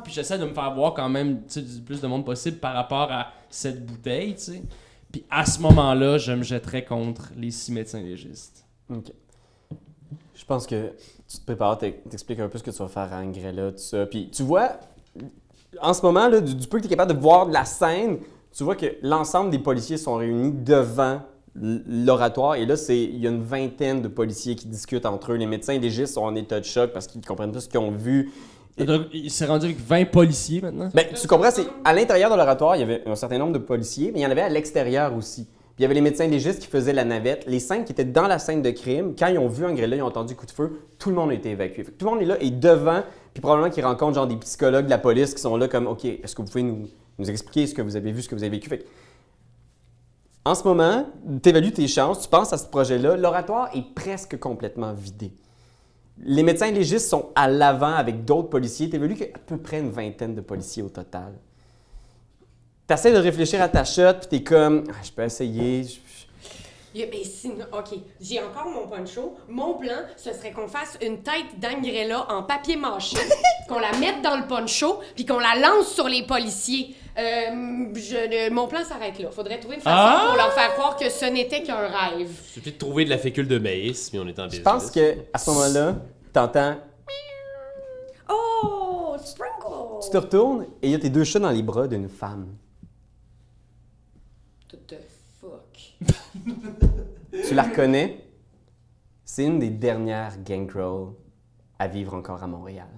puis j'essaie de me faire voir quand même du plus de monde possible par rapport à cette bouteille, tu sais. Puis à ce moment-là, je me jetterais contre les 6 médecins légistes. OK. Je pense que tu te prépares, t'expliques un peu ce que tu vas faire à Angrella, tout ça. Puis tu vois, en ce moment, là, du peu que tu es capable de voir de la scène, tu vois que l'ensemble des policiers sont réunis devant l'oratoire. Et là, il y a une vingtaine de policiers qui discutent entre eux. Les médecins légistes sont en état de choc parce qu'ils comprennent pas ce qu'ils ont vu. Donc, il s'est rendu avec 20 policiers maintenant? Ben, tu comprends, c'est à l'intérieur de l'oratoire, il y avait un certain nombre de policiers, mais il y en avait à l'extérieur aussi. Puis il y avait les médecins légistes qui faisaient la navette. Les 5 qui étaient dans la scène de crime, quand ils ont vu Angrella, ils ont entendu coup de feu, tout le monde a été évacué. Fait que tout le monde est là et devant, puis probablement qu'ils rencontrent genre des psychologues de la police qui sont là comme « OK, est-ce que vous pouvez nous expliquer ce que vous avez vu, ce que vous avez vécu? » Fait que, en ce moment, tu évalues tes chances, tu penses à ce projet-là, l'oratoire est presque complètement vidé. Les médecins légistes sont à l'avant avec d'autres policiers. Tu évalues qu'il y a à peu près une vingtaine de policiers au total. Tu essaies de réfléchir à ta shot, puis tu es comme « je peux essayer. » Ben, sinon, OK, j'ai encore mon poncho. Mon plan, ce serait qu'on fasse une tête d'Angrella en papier mâché, qu'on la mette dans le poncho, puis qu'on la lance sur les policiers. Mon plan s'arrête là. Faudrait trouver une façon pour leur faire croire que ce n'était qu'un rêve. Il suffit de trouver de la fécule de maïs, puis on est en business. Je pense qu'à ce moment-là, tu entends, Oh, Sprinkle! tu te retournes et il y a tes 2 chats dans les bras d'une femme. What the fuck? Tu la reconnais? C'est une des dernières gangrels à vivre encore à Montréal.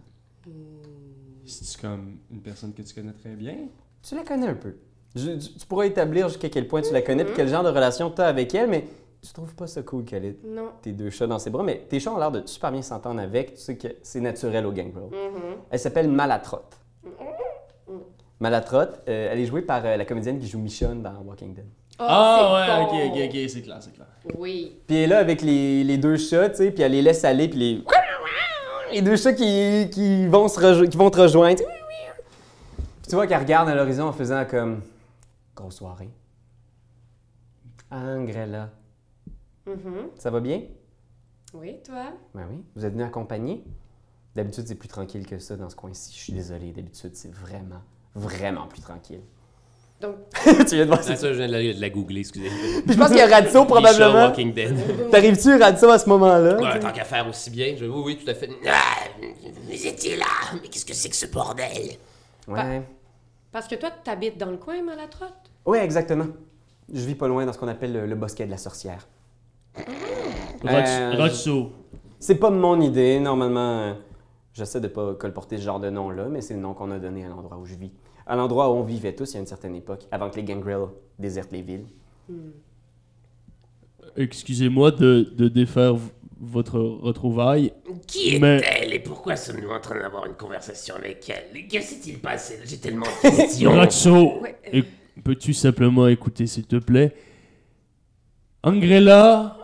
C'est-tu comme une personne que tu connais très bien? Tu la connais un peu. Tu pourras établir jusqu'à quel point tu la connais et quel genre de relation tu as avec elle, mais tu trouves pas ça cool qu'elle ait Non. tes 2 chats dans ses bras. Mais tes chats ont l'air de super bien s'entendre avec. Tu sais que c'est naturel au gangrel. Elle s'appelle Malatrotte. Malatrotte, elle est jouée par la comédienne qui joue Michonne dans Walking Dead. Oh, ok, c'est clair, c'est clair. Oui. Puis elle est là avec les 2 chats, tu sais, puis elle les laisse aller, puis les 2 chats qui vont te rejoindre. Puis tu vois qu'elle regarde à l'horizon en faisant comme grosse soirée. Angrella. Ça va bien? Oui, toi? Ben oui. Vous êtes venu accompagner? D'habitude, c'est plus tranquille que ça dans ce coin-ci. Je suis désolé. D'habitude, c'est vraiment, vraiment plus tranquille. Donc, Tu viens de voir ça? Ah, ça, je viens de la googler, excusez. Puis je pense qu'il y a Ratso probablement. Walking Dead. T'arrives-tu Ratso à ce moment-là? Ouais, tant qu'à faire aussi bien. Oui, tout à fait. Vous étiez là, mais qu'est-ce que c'est que ce bordel? Ouais. parce que toi, t'habites dans le coin, Malatrotte? Oui, exactement. Je vis pas loin dans ce qu'on appelle le bosquet de la sorcière. Ratso. C'est pas mon idée. Normalement, j'essaie de pas colporter ce genre de nom-là, mais c'est le nom qu'on a donné à l'endroit où je vis. À l'endroit où on vivait tous il y a une certaine époque, avant que les gangrels désertent les villes. Excusez-moi de défaire votre retrouvaille. Qui Mais- est-elle et pourquoi sommes-nous en train d'avoir une conversation avec elle? Que s'est-il passé? J'ai tellement de questions. Ratso, Ouais. peux-tu simplement écouter, s'il te plaît? Angrella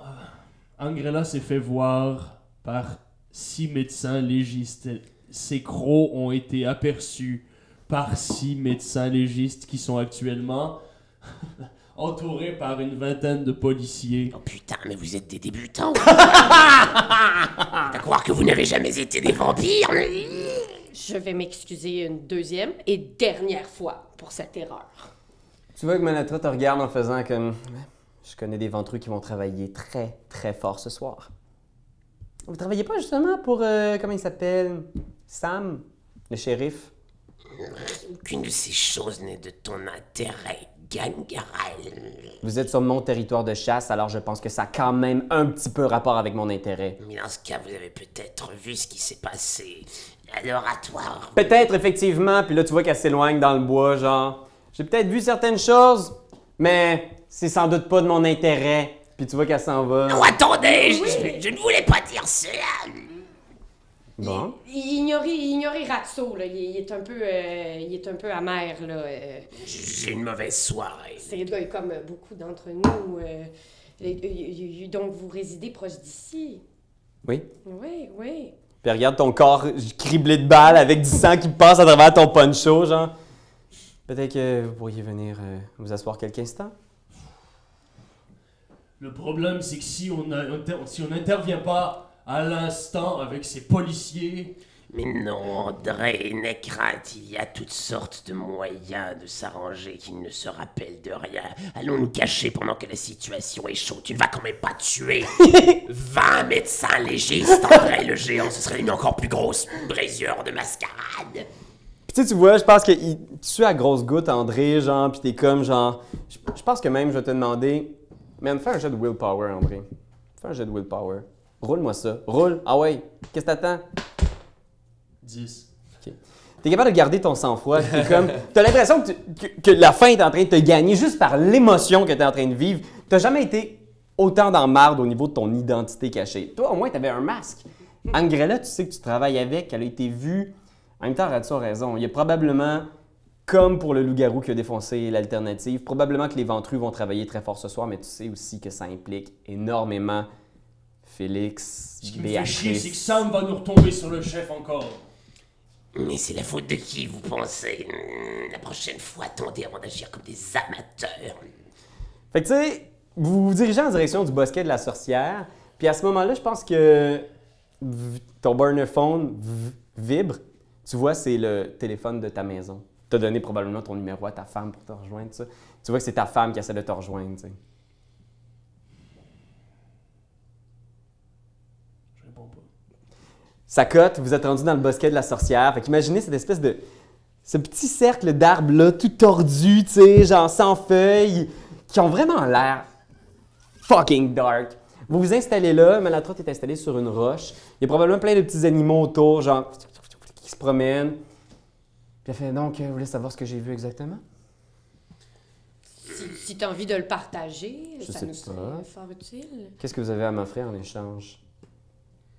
s'est fait voir par 6 médecins légistes. Ses crocs ont été aperçus par 6 médecins légistes qui sont actuellement entourés par une vingtaine de policiers. Oh putain, mais vous êtes des débutants. À croire que vous n'avez jamais été des vampires. Je vais m'excuser une deuxième et dernière fois pour cette erreur. Tu vois que Manatra te regarde en faisant comme... Je connais des ventrus qui vont travailler très, très fort ce soir. Vous travaillez pas justement pour... comment il s'appelle? Sam, le shérif? Aucune de ces choses n'est de ton intérêt. Gangaral. Vous êtes sur mon territoire de chasse, alors je pense que ça a quand même un petit peu rapport avec mon intérêt. Mais dans ce cas, vous avez peut-être vu ce qui s'est passé à l'oratoire. Peut-être, effectivement, puis là, tu vois qu'elle s'éloigne dans le bois, genre... J'ai peut-être vu certaines choses, mais c'est sans doute pas de mon intérêt. Puis tu vois qu'elle s'en va. Non, attendez, je ne voulais pas dire cela. Bon. Ignorez Ratso, là. Il est un peu amer, là. J'ai une mauvaise soirée. C'est comme beaucoup d'entre nous. Donc, vous résidez proche d'ici? Oui. Oui. Puis regarde ton corps criblé de balles avec du sang qui passe à travers ton poncho, genre. Peut-être que vous pourriez venir vous asseoir quelques instants. Le problème, c'est que si on n'intervient pas à l'instant avec ces policiers... Mais non, André, n'aie crainte, il y a toutes sortes de moyens de s'arranger qu'ils ne se rappellent de rien. Allons nous cacher pendant que la situation est chaude. Tu ne vas quand même pas tuer 20 médecins légistes, André le géant. Ce serait une encore plus grosse brisure de mascarade. Puis tu vois, je pense que tu suis à grosse goutte, André, genre, puis t'es comme, genre... Je pense que même, je vais te demander... Man, fais un jet de willpower, André. Fais un jet de willpower. Roule-moi ça. Roule. Ah ouais. Qu'est-ce que t'attends? 10. OK. T'es capable de garder ton sang-froid. T'es comme... T'as l'impression que la fin est en train de te gagner juste par l'émotion que t'es en train de vivre. T'as jamais été autant dans marde au niveau de ton identité cachée. Toi, au moins, t'avais un masque. Angrella, tu sais que tu travailles avec. Elle a été vue... En même temps, Ratso a raison. Il y a probablement... Comme pour le loup-garou qui a défoncé l'alternative, probablement que les ventrus vont travailler très fort ce soir, mais tu sais aussi que ça implique énormément Félix, Ce qui me fait chier, c'est que Béatrice. Sam va nous retomber sur le chef encore. Mais c'est la faute de qui, vous pensez? La prochaine fois, attendez avant d'agir comme des amateurs. Fait que tu sais, vous vous dirigez en direction du bosquet de la sorcière, puis à ce moment-là, je pense que ton burner phone vibre. Tu vois, c'est le téléphone de ta maison. Tu as donné probablement ton numéro à ta femme pour te rejoindre, ça. Tu vois que c'est ta femme qui essaie de te rejoindre, tu sais. Je réponds pas. Ça cote, vous êtes rendu dans le bosquet de la sorcière. Fait qu'imaginez cette espèce de... Ce petit cercle d'arbres-là, tout tordu, tu sais, genre sans feuilles, qui ont vraiment l'air fucking dark. Vous vous installez là, Malatrotte est installée sur une roche. Il y a probablement plein de petits animaux autour, genre, qui se promènent. Puis elle fait, donc, vous voulez savoir ce que j'ai vu exactement? Si tu as envie de le partager, Je ça sais nous pas. serait fort utile. Qu'est-ce que vous avez à m'offrir en échange?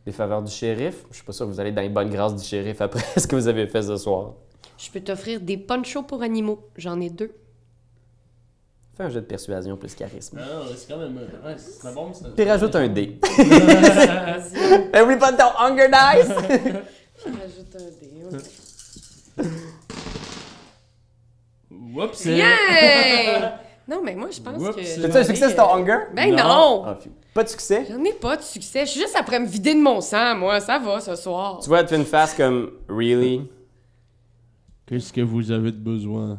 Des faveurs du shérif? Je suis pas sûr que vous allez dans les bonnes grâces du shérif après ce que vous avez fait ce soir. Je peux t'offrir des ponchos pour animaux. J'en ai 2. Fais un jeu de persuasion plus charisme. Non, c'est quand même... Ouais, c'est très bon, c'est... Puis rajoute un dé. Vas-y, Oublie pas de ton Hunger Dice! rajoute un dé. ok. Oups! Yeah! Non, mais moi, je pense Oups. que... T'as-tu un succès sur ton Hunger? Ben Non. non! Ah, phew. Pas de succès? J'en ai pas de succès. Je suis juste après me vider de mon sang, moi. Ça va, ce soir. Tu vois, elle te fait une face comme Really? Qu'est-ce que vous avez de besoin?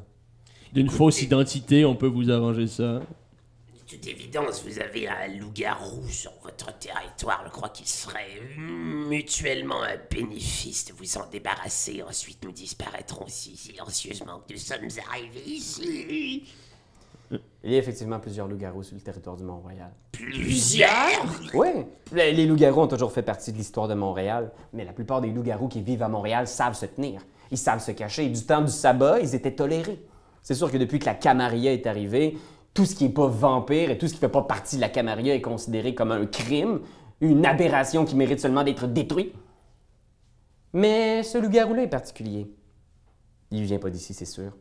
D'une fausse identité, on peut vous arranger ça. De toute évidence, vous avez un loup-garou sur votre territoire. Je crois qu'il serait mutuellement un bénéfice de vous en débarrasser. Ensuite, nous disparaîtrons si silencieusement que nous sommes arrivés ici. Il y a effectivement plusieurs loups-garous sur le territoire du Mont-Royal. Plusieurs? Oui, les loups-garous ont toujours fait partie de l'histoire de Montréal, mais la plupart des loups-garous qui vivent à Montréal savent se tenir. Ils savent se cacher. Du temps du sabbat, ils étaient tolérés. C'est sûr que depuis que la Camarilla est arrivée, tout ce qui n'est pas vampire et tout ce qui ne fait pas partie de la Camarilla est considéré comme un crime, une aberration qui mérite seulement d'être détruite. Mais ce loup-garou-là est particulier. Il vient pas d'ici, c'est sûr.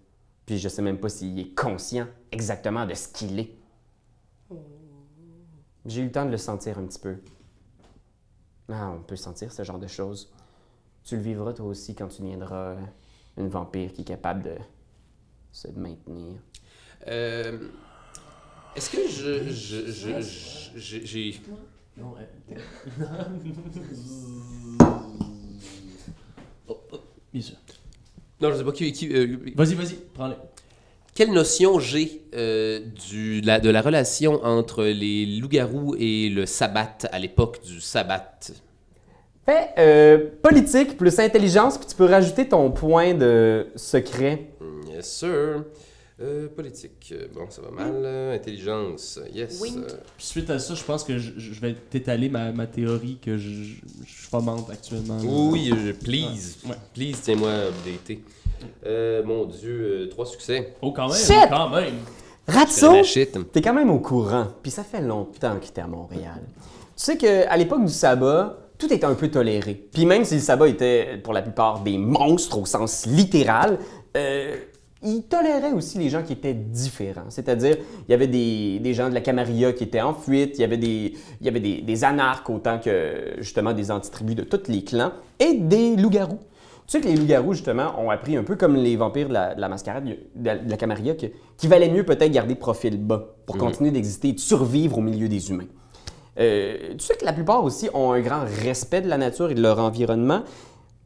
Puis je sais même pas s'il est conscient exactement de ce qu'il est. J'ai eu le temps de le sentir un petit peu. Ah, on peut sentir ce genre de choses. Tu le vivras toi aussi quand tu deviendras une vampire qui est capable de se maintenir. Est-ce que j'ai... Non, Bien sûr. Non, je sais pas qui Vas-y, prends-le. quelle notion j'ai de la relation entre les loups-garous et le sabbat à l'époque du sabbat? Fais politique plus intelligence, puis tu peux rajouter ton point de secret. Yes, sir. Politique, bon, ça va mal. Intelligence, yes. Wink. Puis suite à ça, je pense que je vais t'étaler ma théorie que je fomente actuellement. là. Oui, please. Ouais. Please, tiens-moi updaté. Mon Dieu, 3 succès. Oh, quand même, Shit! quand même. Ratso, La shit. t'es quand même au courant, puis ça fait longtemps que t'es à Montréal. Tu sais qu'à l'époque du sabbat, tout était un peu toléré. Puis même si le sabbat était pour la plupart des monstres au sens littéral, il tolérait aussi les gens qui étaient différents. C'est-à-dire, il y avait des gens de la Camarilla qui étaient en fuite, il y avait des anarches autant que justement des antitribus de tous les clans, et des loups-garous. Tu sais que les loups-garous, justement, ont appris un peu comme les vampires de la mascarade, de la Camarilla, qu'il valait mieux peut-être garder profil bas pour continuer d'exister et de survivre au milieu des humains. Tu sais que la plupart aussi ont un grand respect de la nature et de leur environnement,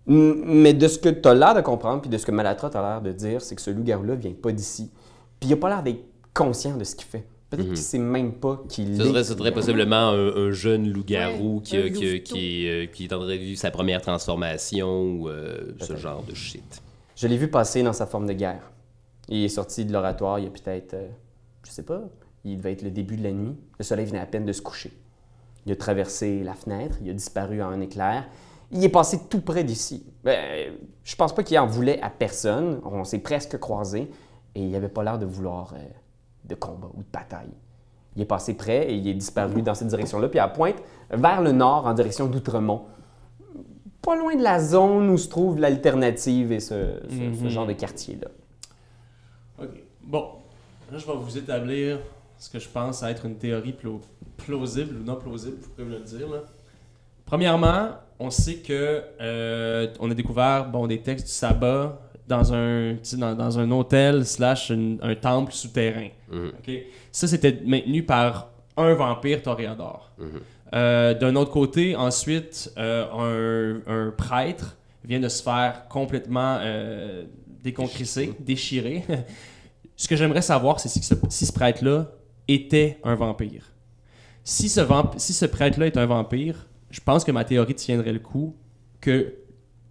mais de ce que tu as l'air de comprendre, puis de ce que Malatra a l'air de dire, c'est que ce loup-garou-là vient pas d'ici. Puis il a pas l'air d'être conscient de ce qu'il fait. Peut-être qu'il sait même pas qu'il est. Ça serait possiblement un jeune loup-garou Ouais, un louveteau. qui est en train de vivre sa première transformation ou ce genre de shit. Je l'ai vu passer dans sa forme de guerre. Il est sorti de l'oratoire il y a peut-être, je sais pas, il devait être le début de la nuit. Le soleil venait à peine de se coucher. Il a traversé la fenêtre, il a disparu en un éclair. Il est passé tout près d'ici. Je pense pas qu'il en voulait à personne. On s'est presque croisés et il avait pas l'air de vouloir de combat ou de bataille. Il est passé près et il est disparu dans cette direction-là, puis à pointe vers le nord en direction d'Outremont. Pas loin de la zone où se trouve l'alternative et ce genre de quartier-là. OK. Bon, là, je vais vous établir ce que je pense être une théorie plausible ou non plausible, vous pouvez me le dire. Là. Premièrement, on sait que on a découvert des textes du sabbat dans un hôtel / un temple souterrain. OK? Ça, c'était maintenu par un vampire toréador. D'un autre côté, ensuite, un prêtre vient de se faire complètement déchirer. Ce que j'aimerais savoir, c'est si ce prêtre-là était un vampire. Si ce prêtre-là est un vampire, je pense que ma théorie tiendrait le coup qu'il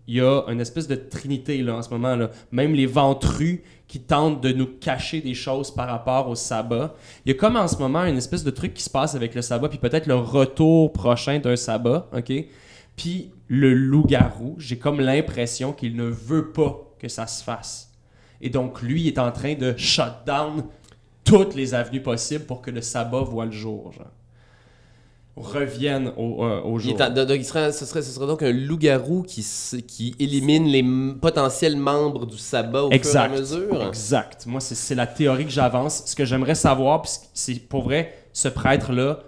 y a une espèce de trinité là, en ce moment. Là. Même les ventrus qui tentent de nous cacher des choses par rapport au sabbat. Il y a comme en ce moment une espèce de truc qui se passe avec le sabbat, puis peut-être le retour prochain d'un sabbat, OK? Puis le loup-garou, j'ai comme l'impression qu'il ne veut pas que ça se fasse. Et donc, lui, il est en train de shut down toutes les avenues possibles pour que le sabbat voit le jour, genre. Reviennent au jour. Ce serait donc un loup-garou qui élimine les potentiels membres du sabbat au fur et à mesure. Exact. Moi, c'est la théorie que j'avance. Ce que j'aimerais savoir, puis c'est pour vrai, ce prêtre-là,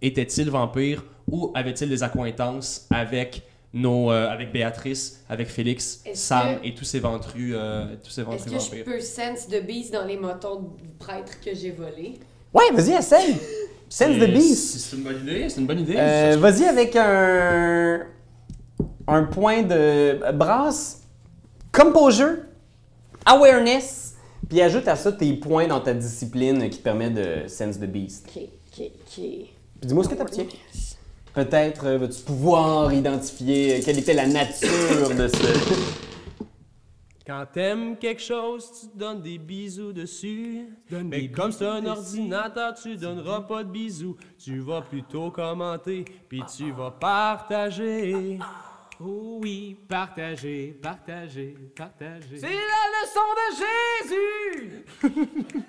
était-il vampire ou avait-il des accointances avec avec Béatrice, avec Félix, Sam et tous ces ventrus Est-ce que vampires? je peux sense the beast dans les motos du prêtre que j'ai volé? Ouais, vas-y, essaye! Sense the beast! C'est une bonne idée, c'est une bonne idée. Vas-y avec un point de brasse, composure, awareness, puis ajoute à ça tes points dans ta discipline qui te permet de sense the beast. Ok. Puis dis-moi ce que t'obtiens. Peut-être vas-tu pouvoir identifier quelle était la nature de ce... Quand t'aimes quelque chose, tu te donnes des bisous dessus. Mais comme c'est un ordinateur, tu donneras pas de bisous. Tu vas plutôt commenter, puis tu vas partager. Oh oui, partager, partager, partager. C'est la leçon de Jésus!